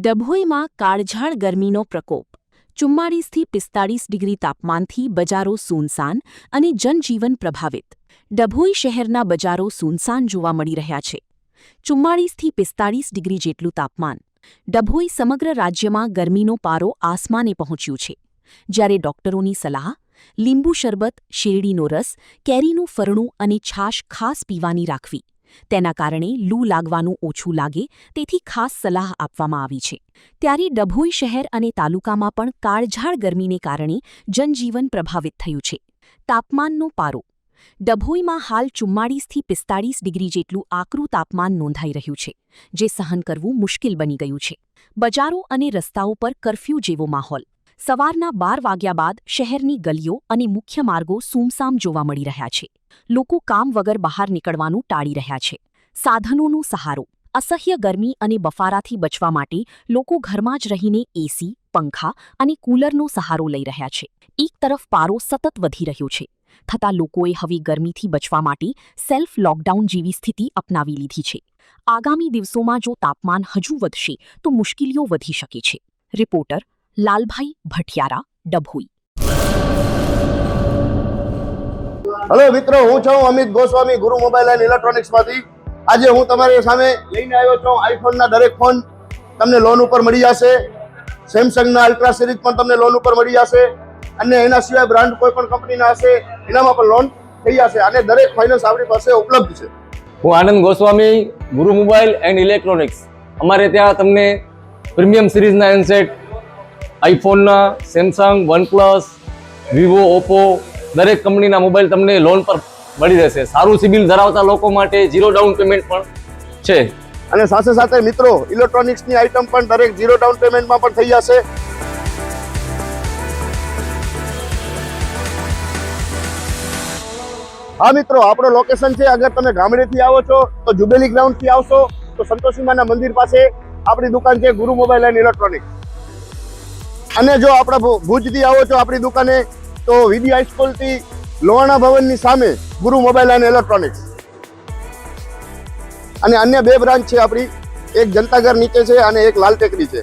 ડભોઈમાં કાળઝાળ ગરમીનો પ્રકોપ 44 થી 45 ડિગ્રી તાપમાનથી બજારો સૂનસાન અને જનજીવન પ્રભાવિત। ડભોઈ શહેરના બજારો સૂનસાન જોવા મળી રહ્યા છે। 44 થી 45 ડિગ્રી જેટલું તાપમાન। ડભોઈ સમગ્ર રાજ્યમાં ગરમીનો પારો આસમાને પહોંચ્યું છે, જ્યારે ડોક્ટરોની સલાહ લીંબુ શરબત, શેરડીનો રસ, કેરીનું ફરણું અને છાશ ખાસ પીવાની રાખવી। તેના કારણે લૂ લાગવાનું ઓછું લાગે તેથી ખાસ સલાહ આપવામાં આવી છે। ત્યારે ડભોઈ શહેર અને તાલુકામાં પણ કાળઝાળ ગરમીને કારણે જનજીવન પ્રભાવિત થયું છે। તાપમાનનો પારો ડભોઈમાં હાલ 44 થી 45 ડિગ્રી જેટલું આકરું તાપમાન નોંધાઈ રહ્યું છે, જે સહન કરવું મુશ્કેલ બની ગયું છે। બજારો અને રસ્તાઓ પર કર્ફ્યુ જેવો માહોલ। સવારના 12 વાગ્યા બાદ શહેરની ગલીઓ અને મુખ્ય માર્ગો સૂમસામ જોવા મળી રહ્યા છે। લોકો કામ વગર બહાર નીકળવાનું ટાળી રહ્યા છે। સાધનોનો સહારો અસહ્ય ગરમી અને બફારાથી બચવા માટે લોકો ઘરમાં જ રહીને એસી, પંખા અને કૂલરનો સહારો લઈ રહ્યા છે। એક તરફ પારો સતત વધી રહ્યો છે, થતાં લોકોએ હવે ગરમીથી બચવા માટે સેલ્ફ લોકડાઉન જેવી સ્થિતિ અપનાવી લીધી છે। આગામી દિવસોમાં જો તાપમાન હજુ વધશે તો મુશ્કેલીઓ વધી શકે છે। રિપોર્ટર લાલભાઈ ભટિયારા, ડભોઈ। હેલો મિત્રો, હું છું અમિત ગોસ્વામી, ગુરુ મોબાઈલ એન્ડ ઇલેક્ટ્રોનિક્સમાંથી। આજે હું તમારી સામે લઈને આવ્યો છું આઈફોનના દરેક ફોન તમને લોન ઉપર મળી જશે। સેમસંગના અલ્ટ્રા સિરીઝ પણ તમને લોન ઉપર મળી જશે, અને એના સિવાય બ્રાન્ડ કોઈ પણ કંપનીના હશે એનામાં પણ લોન થઈ જશે, અને દરેક ફાઇનાન્સ આપણી પાસે ઉપલબ્ધ છે। હું આનંદ ગોસ્વામી, ગુરુ મોબાઈલ એન્ડ ઇલેક્ટ્રોનિક્સ। અમારે ત્યાં તમને પ્રીમિયમ સિરીઝના હેન્ડસેટ, આઈફોનના, સેમસંગ, વનપ્લસ, વિવો, ઓપ્પો દરેક કંપનીના મોબાઈલ તમને લોન પર મળી રહેશે। સારું સિબિલ ધરાવતા લોકો માટે 0 ડાઉન પેમેન્ટ પણ છે, અને સાથે સાથે મિત્રો ઇલેક્ટ્રોનિક્સની આઇટમ પણ દરેક 0 ડાઉન પેમેન્ટમાં પણ થઈ જશે। હા મિત્રો, આપણો લોકેશન છે, અગર તમે ગામડેથી આવો છો તો જુબેલી ગ્રાઉન્ડથી આવશો તો સંતોષીમાના મંદિર પાસે આપણી દુકાન છે ગુરુ મોબાઈલ એન્ડ ઇલેક્ટ્રોનિક્સ। અને જો આપણા ભુજથી આવો છો આપણી દુકાને તો વીડી હાઈસ્કૂલથી લોહાણા ભવનની સામે ગુરુ મોબાઈલ એન્ડ ઇલેક્ટ્રોનિક્સ। અને અન્ય 2 બ્રાન્ચ છે આપણી, એક જનતાગર નીચે છે અને એક લાલ ટેકરી છે।